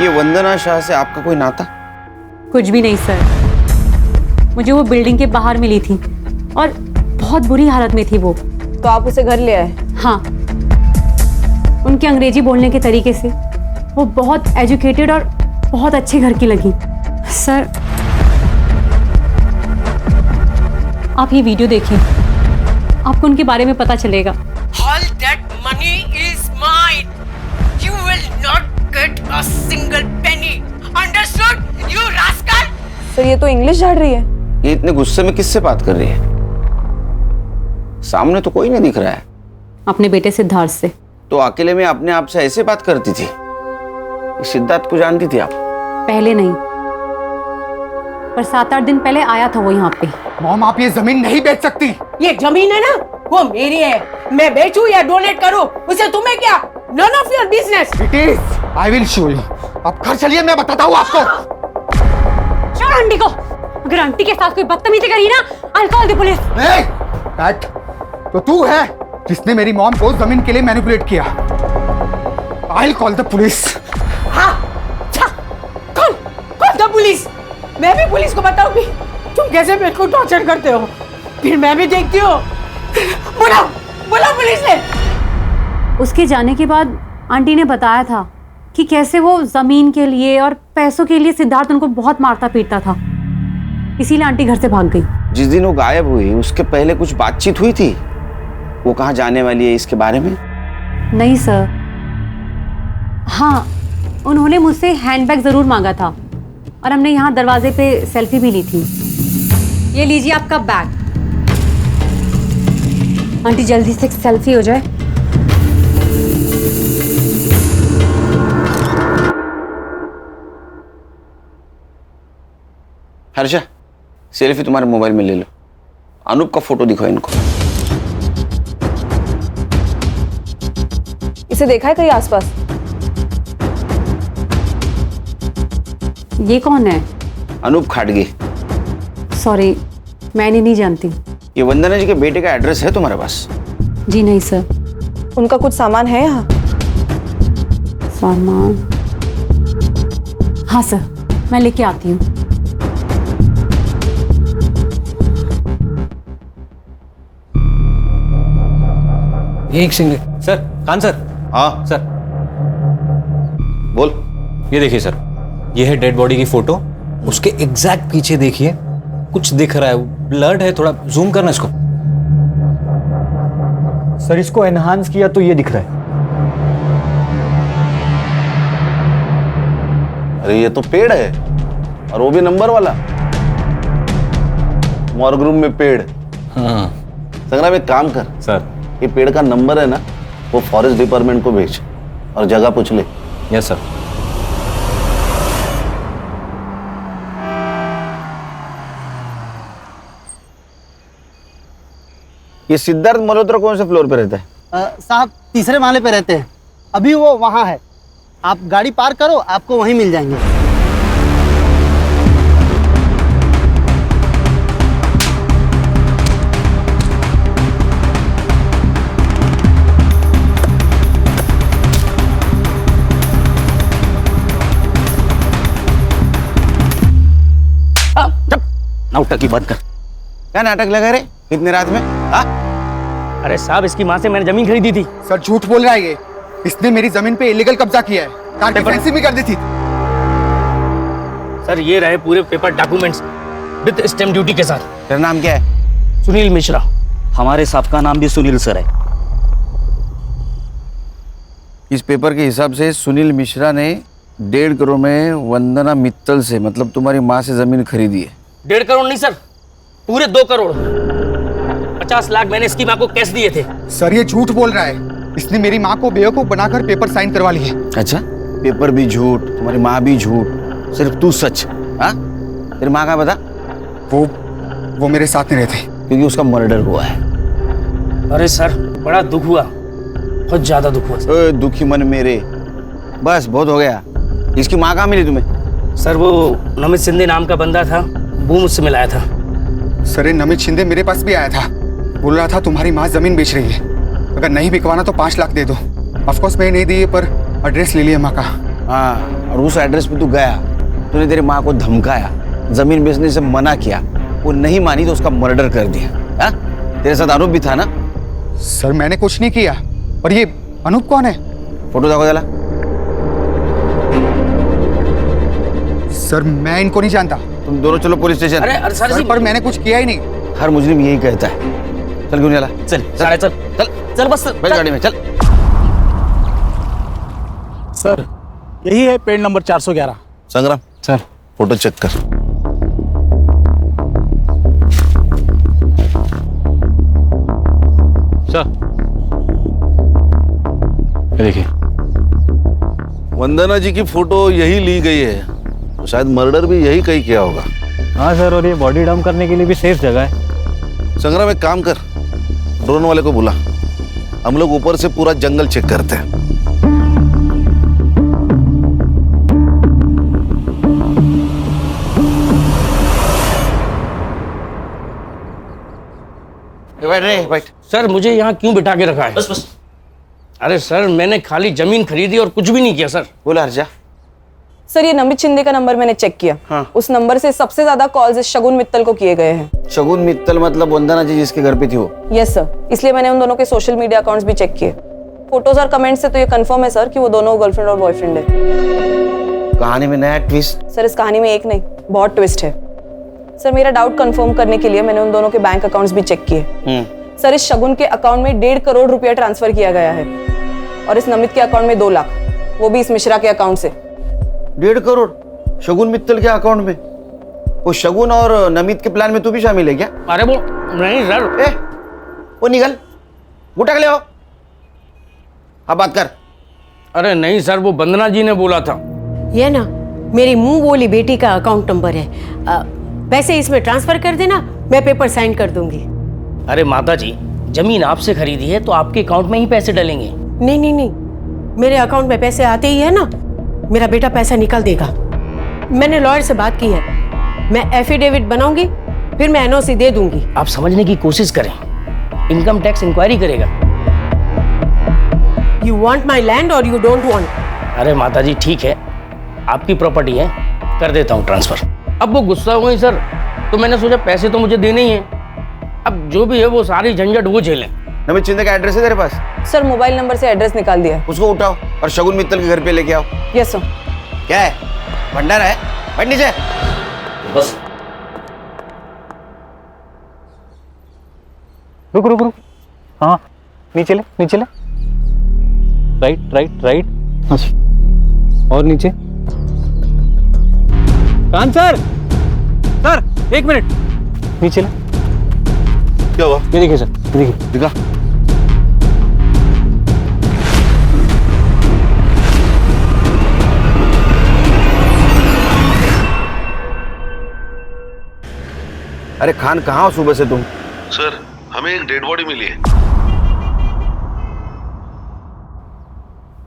[SPEAKER 4] ये वंदना शाह से आपका कोई नाता?
[SPEAKER 6] कुछ भी नहीं सर, मुझे वो बिल्डिंग के बाहर मिली थी और बहुत बुरी हालत में थी वो।
[SPEAKER 11] तो आप उसे घर ले आए?
[SPEAKER 6] हाँ, उनके अंग्रेजी बोलने के तरीके से वो बहुत एजुकेटेड और बहुत अच्छे घर की लगी। सर, आप ये वीडियो देखिए, आपको उनके बारे में पता चलेगा।
[SPEAKER 3] All that money is mine. You will not get a single penny. Understood? You rascal!
[SPEAKER 11] Sir, ये तो इंग्लिश झाड़ रही है।
[SPEAKER 4] ये इतने गुस्से में किससे बात कर रही है? सामने तो कोई नहीं दिख रहा है।
[SPEAKER 6] अपने बेटे सिद्धार्थ से।
[SPEAKER 4] तो अकेले में अपने आप से ऐसे बात करती थी? सिद्धार्थ को जानती थी आप?
[SPEAKER 6] पहले नहीं, पर 7-8 दिन पहले आया था वो यहाँ पे।
[SPEAKER 14] मॉम, आप ये जमीन नहीं बेच सकती।
[SPEAKER 3] ये जमीन है ना, वो मेरी है। मैं बेचूं या डोनेट करूं, उसे तुम्हें क्या? None of your business.
[SPEAKER 14] It is. I will show you. आप घर चलिए, मैं बताता हूँ आपको।
[SPEAKER 6] छोड़ आंटी को। अगर आंटी के साथ कोई बदतमीजी करी ना, I'll call the police.
[SPEAKER 14] Cat, तो तू है जिसने मेरी मॉम को जमीन के लिए मैनिपुलेट किया। I'll call the police.
[SPEAKER 3] हाँ, कौन था पुलिस? मैं भी पुलिस को बताऊंगी तुम कैसे मेरे को टॉर्चर करते हो, फिर मैं भी देखती हूँ। बुलाओ पुलिस ने।
[SPEAKER 6] उसके जाने के बाद आंटी ने बताया था कि कैसे वो जमीन के लिए और पैसों के लिए सिद्धार्थ उनको बहुत मारता पीटता था, इसीलिए आंटी घर से भाग गई।
[SPEAKER 4] जिस दिन वो गायब हुई उसके पहले कुछ बातचीत हुई थी? वो कहाँ जाने वाली है इसके बारे में?
[SPEAKER 6] नहीं सर। हाँ, उन्होंने मुझसे हैंडबैग जरूर मांगा था और हमने यहाँ दरवाजे पे सेल्फी भी ली थी। ये लीजिए आपका बैग। आंटी जल्दी से एक सेल्फी हो जाए।
[SPEAKER 4] हर्षा, सेल्फी तुम्हारे मोबाइल में ले लो। अनूप का फोटो दिखाओ इनको।
[SPEAKER 11] इसे देखा है कहीं आसपास?
[SPEAKER 6] ये कौन है?
[SPEAKER 4] अनूप खाटगे।
[SPEAKER 6] सॉरी, मैंने नहीं जानती।
[SPEAKER 4] ये वंदना जी के बेटे का एड्रेस है तुम्हारे पास?
[SPEAKER 6] जी नहीं सर।
[SPEAKER 11] उनका कुछ सामान है यहाँ?
[SPEAKER 6] सामान? हाँ सर, मैं लेके आती हूँ।
[SPEAKER 12] एक सेकंड सर। खान सर।
[SPEAKER 10] हाँ
[SPEAKER 12] सर,
[SPEAKER 10] बोल।
[SPEAKER 12] ये देखिए सर, ये है डेड बॉडी की फोटो। उसके एग्जैक्ट पीछे देखिए कुछ दिख रहा है, ब्लड है, थोड़ा जूम करना इसको।
[SPEAKER 2] सर इसको एनहांस किया तो ये दिख रहा है।
[SPEAKER 10] अरे ये तो पेड़ है, और वो भी नंबर वाला। मॉर्ग रूम में पेड़।
[SPEAKER 12] हाँ
[SPEAKER 10] संग्राम एक काम कर
[SPEAKER 12] सर।
[SPEAKER 10] ये पेड़ का नंबर है ना, वो फॉरेस्ट डिपार्टमेंट को भेज और जगह पूछ ले।
[SPEAKER 12] Yes sir.
[SPEAKER 4] ये सिद्धार्थ मल्होत्रा कौन से फ्लोर पे रहता है?
[SPEAKER 15] साहब तीसरे माले पे रहते हैं। अभी वो वहाँ है, आप गाड़ी पार करो, आपको वहीं मिल जाएंगे।
[SPEAKER 13] नाटक की बात कर।
[SPEAKER 4] क्या नाटक लगा रहे इतने रात में?
[SPEAKER 15] अरे साहब, इसकी माँ से मैंने जमीन खरीदी थी।
[SPEAKER 14] सर झूठ बोल रहा है ये। इसने मेरी जमीन पे इलीगल कब्जा किया है, कार की फेंसिंग भी कर दी थी।
[SPEAKER 15] सर ये रहे पूरे paper documents with stamp duty के साथ।
[SPEAKER 4] तेरा नाम क्या है?
[SPEAKER 15] सुनील मिश्रा।
[SPEAKER 13] हमारे साहब का नाम भी सुनील सर है।
[SPEAKER 4] इस पेपर के हिसाब से सुनील मिश्रा ने 1.5 करोड़ में वंदना मित्तल से, मतलब तुम्हारी माँ से जमीन खरीदी है।
[SPEAKER 15] 1.5 करोड़ नहीं सर, पूरे 2 करोड़ 50 लाख मैंने इसकी माँ को कैश दिए थे।
[SPEAKER 14] सर ये झूठ बोल रहा है। इसने मेरी माँ को बेवकूफ बनाकर पेपर साइन करवा लिए।
[SPEAKER 4] अच्छा, पेपर भी झूठ, तुम्हारी माँ भी झूठ, सिर्फ तू सच। हाँ, तेरी माँ का बता।
[SPEAKER 14] वो मेरे साथ नहीं रहते,
[SPEAKER 4] क्योंकि उसका मर्डर हुआ है।
[SPEAKER 15] अरे सर बड़ा दुख हुआ, बहुत ज्यादा दुख हुआ।
[SPEAKER 4] दुखी मन मेरे, बस बहुत हो गया। इसकी माँ कहाँ मिली तुम्हें?
[SPEAKER 15] सर वो नमित शिंदे नाम का बंदा था, वो मुझसे मिलाया था।
[SPEAKER 14] सर नमित शिंदे मेरे पास भी आया था, बोल रहा था तुम्हारी माँ जमीन बेच रही है, अगर नहीं बिकवाना तो 5 लाख दे दो। ऑफकोर्स मैं नहीं दी है, पर एड्रेस ले लिया माँ का।
[SPEAKER 4] हाँ, और उस एड्रेस पे तू गया, तूने तेरी माँ को धमकाया, जमीन बेचने से मना किया, वो नहीं मानी तो उसका मर्डर कर दिया। हाँ, तेरे साथ अनूप भी था ना?
[SPEAKER 14] सर मैंने कुछ नहीं किया। और ये अनूप कौन है?
[SPEAKER 4] फोटो देखो जरा।
[SPEAKER 14] सर मैं इनको नहीं जानता।
[SPEAKER 4] तुम दोनों चलो पुलिस स्टेशन।
[SPEAKER 15] अरे
[SPEAKER 14] सर पर मैंने कुछ किया ही नहीं।
[SPEAKER 4] हर मुजरिम यही कहता है। चल क्यों नहीं चला?
[SPEAKER 15] चल चल चल चल बस
[SPEAKER 4] बैठ गाड़ी में, चल।
[SPEAKER 15] सर यही है पेड़ नंबर 411।
[SPEAKER 10] संग्राम
[SPEAKER 12] सर
[SPEAKER 10] फोटो चेक कर।
[SPEAKER 12] सर ये देखिए,
[SPEAKER 10] वंदना जी की फोटो यही ली गई है, तो शायद मर्डर भी यही कहीं किया होगा।
[SPEAKER 12] हाँ सर, और ये बॉडी डंप करने के लिए भी सेफ जगह है।
[SPEAKER 10] संग्राम एक काम कर, ड्रोन वाले को बुला, हम लोग ऊपर से पूरा जंगल चेक करते हैं।
[SPEAKER 4] बैठ रे, बैठ।
[SPEAKER 15] सर मुझे यहाँ क्यों बिठा के रखा है?
[SPEAKER 13] बस बस।
[SPEAKER 15] अरे सर मैंने खाली जमीन खरीदी और कुछ भी नहीं किया सर।
[SPEAKER 4] बोला हर्षा।
[SPEAKER 11] सर ये नमित शिंदे का नंबर मैंने चेक किया।
[SPEAKER 4] हाँ।
[SPEAKER 11] उस नंबर से सबसे ज्यादा कॉल्स इस शगुन मित्तल को किए गए हैं।
[SPEAKER 4] शगुन मित्तल मतलब वंदना जी जिसके घर पे थी वो?
[SPEAKER 11] यस सर, इसलिए मैंने उन दोनों के सोशल मीडिया अकाउंट्स भी चेक किए। फोटोज और कमेंट्स से तो ये कंफर्म है सर कि वो दोनों गर्लफ्रेंड और बॉयफ्रेंड है।
[SPEAKER 4] कहानी में नया ट्विस्ट।
[SPEAKER 11] सर इस कहानी में एक नहीं, बहुत ट्विस्ट है। सर मेरा डाउट कंफर्म करने के लिए मैंने उन दोनों के बैंक अकाउंट्स भी चेक किए। सर इस शगुन के अकाउंट में 1.5 करोड़ रुपया ट्रांसफर किया गया है, और इस नमित के अकाउंट में 2 लाख, वो भी इस मिश्रा के अकाउंट से।
[SPEAKER 4] 1.5 करोड़ शगुन मित्तल के अकाउंट में? वो शगुन और नमित के प्लान में तू भी शामिल है क्या?
[SPEAKER 15] अरे वो नहीं सर।
[SPEAKER 4] वो निकल, गुटक ले आओ। हाँ बात कर।
[SPEAKER 15] अरे नहीं सर, वो वंदना जी ने बोला था।
[SPEAKER 3] ये ना मेरी मुंह बोली बेटी का अकाउंट नंबर है, पैसे इसमें ट्रांसफर कर देना, मैं पेपर साइन कर दूंगी।
[SPEAKER 15] अरे माता जी, जमीन आपसे खरीदी है तो आपके अकाउंट में ही पैसे डलेंगे।
[SPEAKER 3] नहीं नहीं नहीं, मेरे अकाउंट में पैसे आते ही है ना, मेरा बेटा पैसा निकाल देगा। मैंने लॉयर से बात की है, मैं एफिडेविट बनाऊंगी, फिर मैं एनओसी दे दूंगी।
[SPEAKER 15] आप समझने की कोशिश करें, इनकम टैक्स इंक्वायरी करेगा।
[SPEAKER 3] यू वांट माई लैंड और यू डोंट वांट?
[SPEAKER 15] अरे माता जी ठीक है, आपकी प्रॉपर्टी है, कर देता हूँ ट्रांसफर। अब वो गुस्सा हुई सर, तो मैंने सोचा पैसे तो मुझे देने ही हैं, अब जो भी है वो सारी झंझट वो झेलें।
[SPEAKER 4] नमित शिंदे का एड्रेस है तेरे पास?
[SPEAKER 11] सर मोबाइल नंबर से एड्रेस निकाल दिया।
[SPEAKER 4] उसको उठाओ और शगुन मित्तल के घर पे लेके आओ।
[SPEAKER 11] Yes sir.
[SPEAKER 4] क्या है, भंडारा है? बैठ नीचे।
[SPEAKER 13] बस
[SPEAKER 12] रुक रुक रुक, हाँ नीचे ले नीचे ले, राइट राइट राइट, हाँ और नीचे। कान सर, सर एक मिनट, नीचे ले।
[SPEAKER 10] क्या हुआ?
[SPEAKER 12] ये देखिए सर, ये देखिए।
[SPEAKER 10] दिखा।
[SPEAKER 4] अरे खान, कहाँ हो सुबह से तुम?
[SPEAKER 10] सर, हमें एक डेड बॉडी मिली है।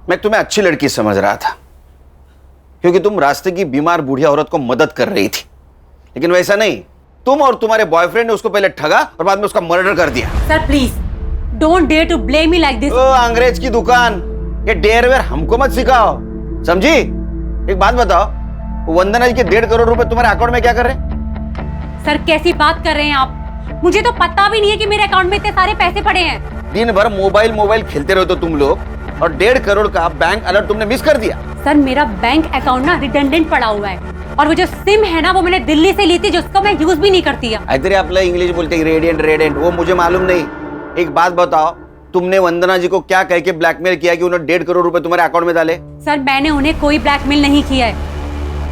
[SPEAKER 4] मैं तुम्हें अच्छी लड़की समझ रहा था, क्योंकि तुम रास्ते की बीमार बूढ़ी औरत को मदद कर रही थी, लेकिन वैसा नहीं। तुम और तुम्हारे बॉयफ्रेंड ने उसको पहले ठगा और बाद में उसका मर्डर कर दिया।
[SPEAKER 6] Sir please don't dare to blame me like this.
[SPEAKER 4] अंग्रेज की दुकान, ये डेयरवेयर हमको मत सिखाओ, समझी? एक बात बताओ, वंदना जी के 1.5 करोड़ रुपए तुम्हारे अकाउंट में क्या कर रहे?
[SPEAKER 6] सर कैसी बात कर रहे हैं आप? मुझे तो पता भी नहीं है कि मेरे अकाउंट में इतने सारे पैसे पड़े हैं।
[SPEAKER 4] दिन भर मोबाइल खेलते रहो तो तुम लोग, और 1.5 करोड़ का बैंक अलर्ट तुमने मिस कर दिया।
[SPEAKER 6] सर मेरा बैंक अकाउंट ना रिडंडेंट पड़ा हुआ है, और वो जो सिम है ना वो मैंने दिल्ली से ली थी, जिसको मैं यूज भी नहीं करती है।
[SPEAKER 4] इधर आपला इंग्लिश बोलते हैं रेडियंट, वो मुझे मालूम नहीं। एक बात बताओ, तुमने वंदना जी को क्या कह के ब्लैकमेल किया कि उन्होंने 1.5 करोड़ रुपए तुम्हारे अकाउंट में डाले?
[SPEAKER 6] सर मैंने उन्हें कोई ब्लैकमेल नहीं किया है,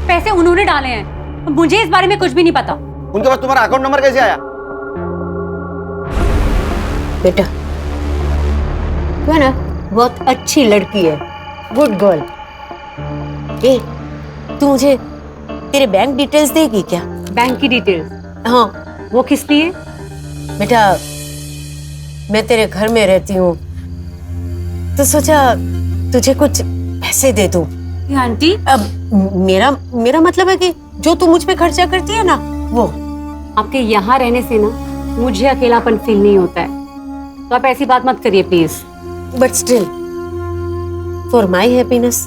[SPEAKER 6] पैसे उन्होंने डाले हैं, मुझे इस बारे में कुछ भी नहीं पता।
[SPEAKER 4] उनके पास तुम्हारा अकाउंट नंबर कैसे आया?
[SPEAKER 3] बेटा तू है ना बहुत अच्छी लड़की है, गुड गर्ल। ए तू मुझे तेरे बैंक डिटेल्स देगी क्या?
[SPEAKER 6] बैंक की डिटेल्स?
[SPEAKER 3] हाँ।
[SPEAKER 6] वो किस लिए?
[SPEAKER 3] बेटा मैं तेरे घर में रहती हूँ, तो सोचा तुझे कुछ पैसे दे दूं।
[SPEAKER 6] आंटी
[SPEAKER 3] अब मेरा मतलब है कि जो तू मुझ पे खर्चा करती है ना वो।
[SPEAKER 6] आपके यहाँ रहने से ना मुझे अकेलापन फील नहीं होता है, तो आप ऐसी बात मत करिए please.
[SPEAKER 3] But still for my happiness.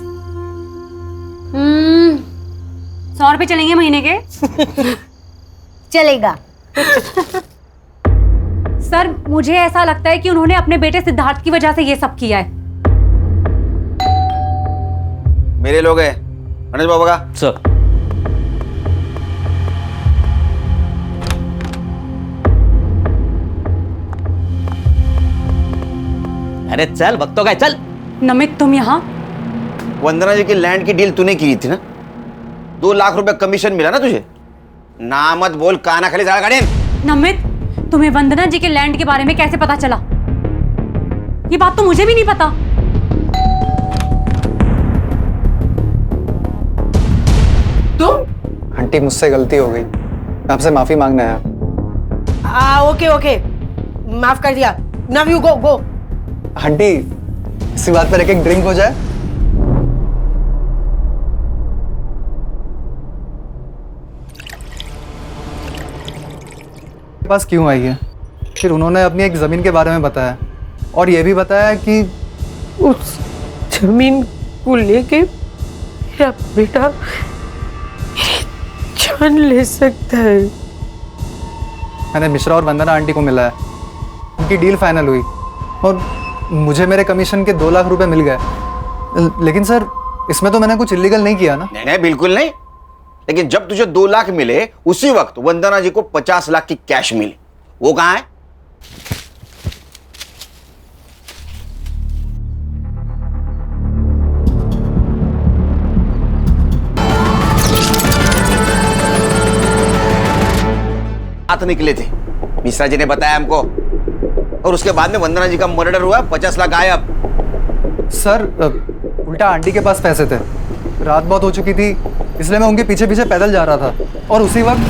[SPEAKER 6] 100 रुपए चलेंगे महीने के?
[SPEAKER 3] चलेगा।
[SPEAKER 6] सर मुझे ऐसा लगता है कि उन्होंने अपने बेटे सिद्धार्थ की वजह से ये सब किया है।
[SPEAKER 4] मेरे लोग हैं गणेश बाबा का।
[SPEAKER 13] सर अरे चल, वक्त तो गए, चल।
[SPEAKER 6] नमित तुम यहाँ?
[SPEAKER 4] वंदना जी की लैंड की डील तूने की थी ना, 2 लाख रुपए कमीशन मिला ना तुझे? ना मत बोल, काना खाली जाड़ा गाड़ी।
[SPEAKER 6] नमित तुम्हें वंदना जी के लैंड के बारे में कैसे पता चला? ये बात तो मुझे भी नहीं पता।
[SPEAKER 3] तुम?
[SPEAKER 16] आंटी मुझसे गलती हो गई, आपसे माफी मांगना है।
[SPEAKER 3] ओके ओके, माफ कर दिया। Now you go go.
[SPEAKER 16] Aunty इसी बात पर एक ड्रिंक हो जाए। पास क्यों आई है? फिर उन्होंने अपनी एक जमीन के बारे में बताया, और ये भी बताया कि
[SPEAKER 3] उस जमीन को लेके मेरा बेटा मेरी जान ले सकता है।
[SPEAKER 16] मैंने मिश्रा और वंदना आंटी को मिला है, उनकी डील फाइनल हुई और मुझे मेरे कमीशन के 2 लाख रुपए मिल गए। लेकिन सर इसमें तो मैंने कुछ इलीगल नहीं किया ना?
[SPEAKER 4] नहीं बिल्कुल नहीं, लेकिन जब तुझे 2 लाख मिले उसी वक्त वंदना जी को 50 लाख की कैश मिली, वो कहां है? हाथ निकले थे, मिश्रा जी ने बताया हमको, और उसके बाद में वंदना जी का मर्डर हुआ, 50 लाख गायब।
[SPEAKER 16] सर उल्टा आंटी के पास पैसे थे, रात बहुत हो चुकी थी, इसलिए मैं उनके पीछे पीछे पैदल जा रहा था, और उसी वक्त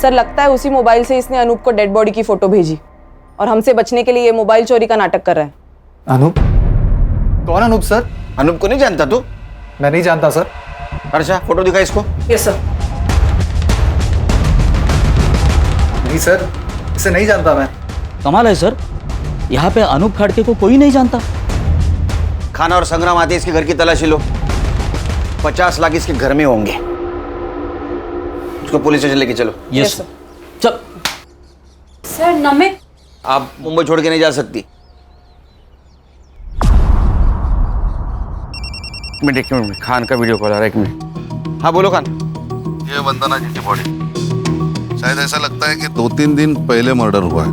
[SPEAKER 11] सर लगता है उसी मोबाइल से इसने अनूप को डेड बॉडी की फोटो भेजी, और हमसे बचने के लिए ये मोबाइल चोरी का नाटक कर रहा है।
[SPEAKER 16] अनूप? कौन अनूप सर?
[SPEAKER 4] अनूप को नहीं जानता तू?
[SPEAKER 16] मैं नहीं जानता सर।
[SPEAKER 4] अच्छा फोटो दिखा इसको।
[SPEAKER 11] Yes sir.
[SPEAKER 16] नहीं सर, इसे नहीं जानता मैं।
[SPEAKER 13] कमाल है सर, यहाँ पे अनूप खड़के को कोई नहीं जानता।
[SPEAKER 4] खाना और संग्राम आते इसके घर की तलाशी लो, 50 लाख इसके घर में होंगे। उसको पुलिस स्टेशन लेके चलो।
[SPEAKER 13] Yes sir. चल।
[SPEAKER 6] सर नमित,
[SPEAKER 4] आप मुंबई छोड़ के नहीं जा सकती। मिनट खान का वीडियो कॉल आ रहा है, एक मिनट। हाँ बोलो खान।
[SPEAKER 10] ये वंदना जी की बॉडी, शायद ऐसा लगता है कि 2-3 दिन पहले मर्डर हुआ है।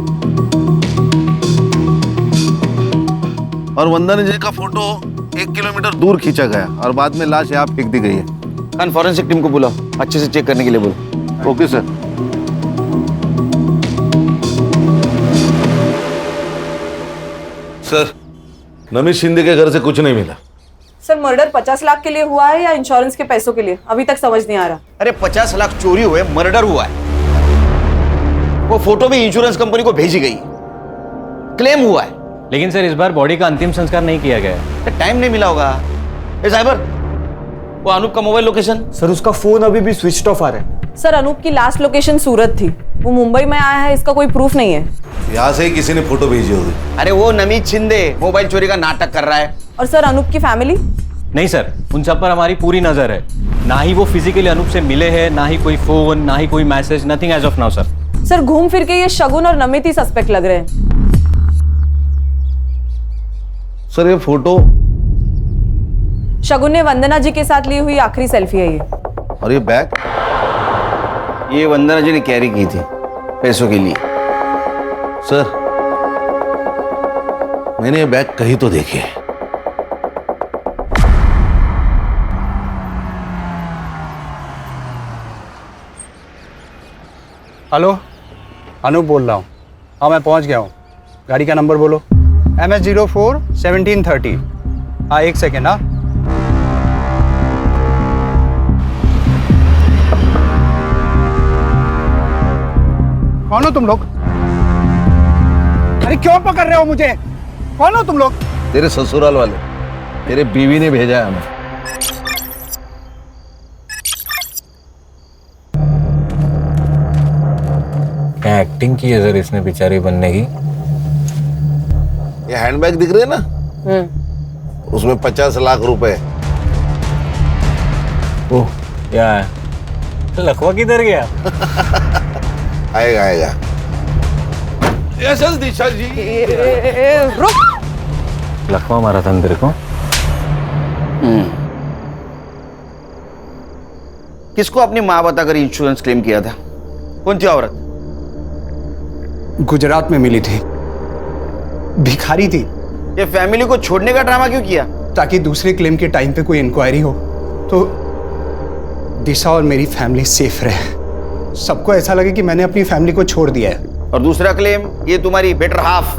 [SPEAKER 10] और वंदना जी का फोटो 1 किलोमीटर दूर खींचा गया और बाद में लाश यहाँ फेंक दी गई है।
[SPEAKER 4] खान फॉरेंसिक टीम को बुलाओ, अच्छे से चेक करने के लिए बोलो।
[SPEAKER 10] Okay sir. Sir, Namit Shinde के घर से कुछ नहीं मिला।
[SPEAKER 11] सर मर्डर 50 लाख के लिए हुआ है या इंश्योरेंस के पैसों के लिए, अभी तक समझ नहीं आ रहा।
[SPEAKER 4] अरे 50 लाख चोरी हुए, मर्डर हुआ है। वो फोटो भी इंश्योरेंस कंपनी को भेजी गई, क्लेम हुआ है।
[SPEAKER 12] लेकिन सर इस बार बॉडी का अंतिम संस्कार नहीं किया गया है।
[SPEAKER 4] टाइम नहीं मिला होगा। ए साइबर, वो अनूप का मोबाइल लोकेशन?
[SPEAKER 2] सर उसका फोन अभी भी स्विच ऑफ आ रहा है।
[SPEAKER 11] सर अनूप की लास्ट लोकेशन सूरत थी, वो मुंबई में आया है इसका कोई प्रूफ नहीं है।
[SPEAKER 10] यहाँ से ही किसी ने फोटो भेजी होगी।
[SPEAKER 4] अरे वो नमित शिंदे मोबाइल चोरी का नाटक कर रहा है।
[SPEAKER 11] और सर अनूप की फैमिली?
[SPEAKER 12] नहीं सर, उन सब पर हमारी पूरी नजर है। ना ही वो फिजिकली अनूप से मिले हैं, ना ही कोई फोन, ना ही कोई message, nothing as of now sir.
[SPEAKER 11] Sir घूम फिर के ये शगुन और नमित ही सस्पेक्ट लग रहे हैं।
[SPEAKER 10] सर ये फोटो
[SPEAKER 11] शगुन ने वंदना जी के साथ ली हुई आखिरी सेल्फी है ये।
[SPEAKER 10] और ये बैग?
[SPEAKER 4] ये वंदना जी ने कैरी की थी पैसों के लिए।
[SPEAKER 10] सर मैंने ये बैग कहीं तो देखे है।
[SPEAKER 16] हेलो, अनूप बोल रहा हूँ। हाँ मैं पहुँच गया हूँ। गाड़ी का नंबर बोलो। MS04 1730। हाँ 1 सेकेंड। हाँ कौन हो तुम लोग? अरे क्यों पकड़ रहे हो मुझे? कौन हो तुम लोग?
[SPEAKER 10] तेरे ससुराल वाले, तेरे बीवी ने भेजा है हमें।
[SPEAKER 12] क्या एक्टिंग की है सर इसने बेचारी बनने की।
[SPEAKER 10] ये हैंडबैग दिख रहे हैं ना, उसमें 50 लाख रुपए।
[SPEAKER 12] ओह क्या है, लखवा किधर गया?
[SPEAKER 10] आएगा आएगा। यस दिशा जी।
[SPEAKER 11] रुक।
[SPEAKER 12] लखवा मारा था तेरे को?
[SPEAKER 4] किसको अपनी माँ बताकर इंश्योरेंस क्लेम किया था? कौन थी औरत?
[SPEAKER 16] गुजरात में मिली थी, भिखारी थी।
[SPEAKER 4] ये फैमिली को छोड़ने का ड्रामा क्यों किया?
[SPEAKER 16] ताकि दूसरे क्लेम के टाइम पे कोई इंक्वायरी हो तो दिशा और मेरी फैमिली सेफ रहे। सबको ऐसा लगे कि मैंने अपनी फैमिली को छोड़ दिया है।
[SPEAKER 4] और दूसरा क्लेम, ये तुम्हारी बेटर हाफ,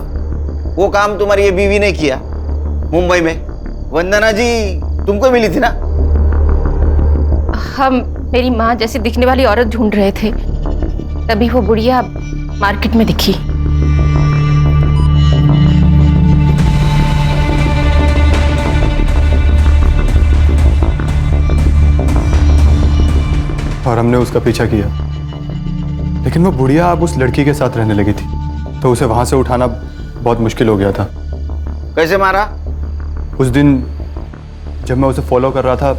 [SPEAKER 4] वो काम तुम्हारी ये बीवी ने किया मुंबई में। वंदना जी तुमको मिली थी ना?
[SPEAKER 7] हम मेरी माँ जैसी दिखने वाली औरत ढूंढ रहे थे, तभी वो बुढ़िया मार्केट में दिखी।
[SPEAKER 16] और हमने उसका पीछा किया, लेकिन वो बुढ़िया अब उस लड़की के साथ रहने लगी थी, तो उसे वहां से उठाना बहुत मुश्किल हो गया था।
[SPEAKER 4] कैसे मारा?
[SPEAKER 16] उस दिन जब मैं उसे फॉलो कर रहा था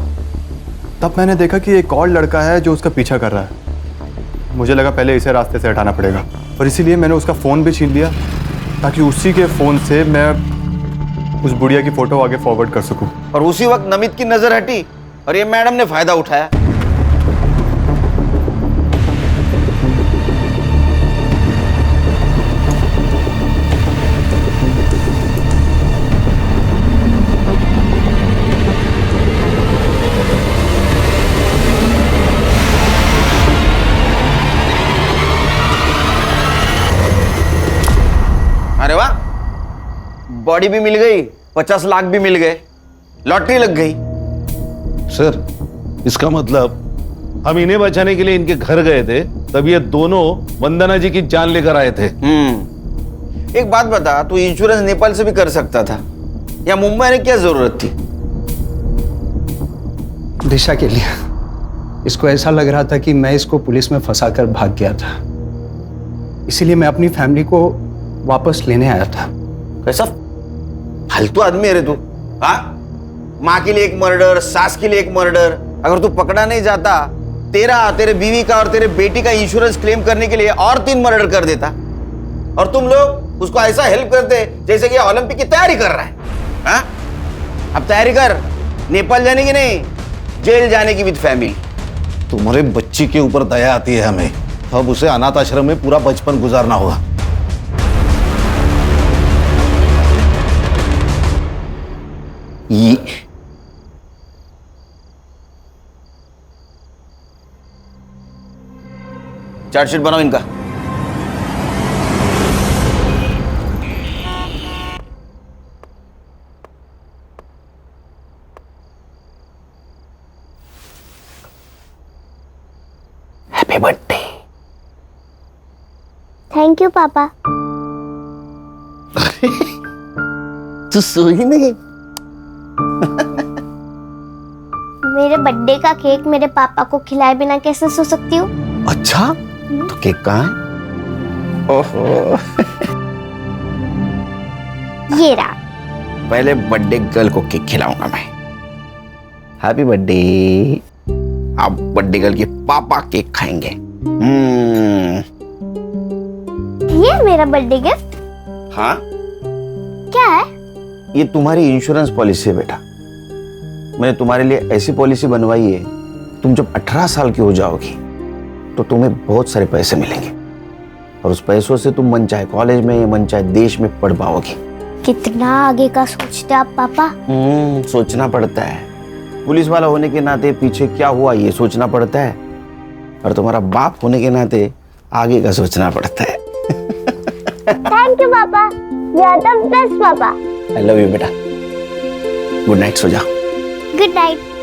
[SPEAKER 16] तब मैंने देखा कि एक और लड़का है जो उसका पीछा कर रहा है। मुझे लगा पहले इसे रास्ते से हटाना पड़ेगा, और इसीलिए मैंने उसका फ़ोन भी छीन लिया ताकि उसी के फ़ोन से मैं उस बुढ़िया की फ़ोटो आगे फॉरवर्ड कर सकूं।
[SPEAKER 4] और उसी वक्त नमित की नजर हटी और ये मैडम ने फायदा उठाया। अरे वाह, बॉडी भी मिल गई, 50 लाख भी मिल गए, लॉटरी लग गई।
[SPEAKER 10] सर इसका मतलब हम इन्हें बचाने के लिए इनके घर गए थे, तब ये दोनों वंदना जी की जान लेकर आए थे।
[SPEAKER 4] एक बात बता, तू इंश्योरेंस नेपाल से भी कर सकता था, या मुंबई में क्या जरूरत थी?
[SPEAKER 16] दिशा के लिए। इसको ऐसा लग रहा था कि मैं इसको पुलिस में फंसाकर भाग गया था, इसीलिए मैं अपनी फैमिली को वापस लेने आया था।
[SPEAKER 4] कैसा फालतू आदमी है रे तू? हाँ, माँ के लिए एक मर्डर, सास के लिए एक मर्डर। अगर तू पकड़ा नहीं जाता, तेरे बीवी का और तेरे बेटी का इंश्योरेंस क्लेम करने के लिए और 3 मर्डर कर देता, और तुम लोग उसको ऐसा हेल्प करते जैसे कि ओलंपिक की तैयारी कर रहा है। हाँ? अब तैयारी कर, नेपाल जाने की नहीं, जेल जाने की विद फैमिली।
[SPEAKER 10] तुम्हारे बच्ची के ऊपर दया आती है हमें। अब उसे अनाथ आश्रम में पूरा बचपन गुजारना होगा।
[SPEAKER 4] ये चार्जशीट बनाओ इनका। Happy birthday.
[SPEAKER 5] थैंक यू पापा।
[SPEAKER 4] तू सोई नहीं?
[SPEAKER 5] मेरे बर्थडे का केक मेरे पापा को खिलाए बिना कैसे सो सकती हूँ?
[SPEAKER 4] अच्छा, तो केक कहाँ है? ओहो।
[SPEAKER 5] ये रहा।
[SPEAKER 4] पहले बर्थडे गर्ल को केक खिलाऊंगा मैं। Happy birthday. अब बर्थडे गर्ल के पापा केक खाएंगे।
[SPEAKER 5] ये मेरा बर्थडे गिफ्ट?
[SPEAKER 4] हाँ,
[SPEAKER 5] क्या है?
[SPEAKER 4] ये तुम्हारी इंश्योरेंस पॉलिसी है बेटा। मैंने तुम्हारे लिए ऐसी पॉलिसी बनवाई है, तुम जब 18 साल की हो जाओगी तो तुम्हें बहुत सारे पैसे मिलेंगे और उस पैसों से तुम मन चाहे कॉलेज में, मन चाहे देश में पढ़ पाओगी।
[SPEAKER 5] कितना आगे का सोचते आप पापा?
[SPEAKER 4] सोचना पड़ता है। पुलिस वाला होने के नाते पीछे क्या हुआ ये सोचना पड़ता है, और तुम्हारा बाप होने के नाते आगे का सोचना पड़ता है।
[SPEAKER 5] थैंक यू पापा, यू आर द बेस्ट पापा।
[SPEAKER 4] आई लव यू बेटा। गुड नाइट, सो जाओ।
[SPEAKER 5] Good night.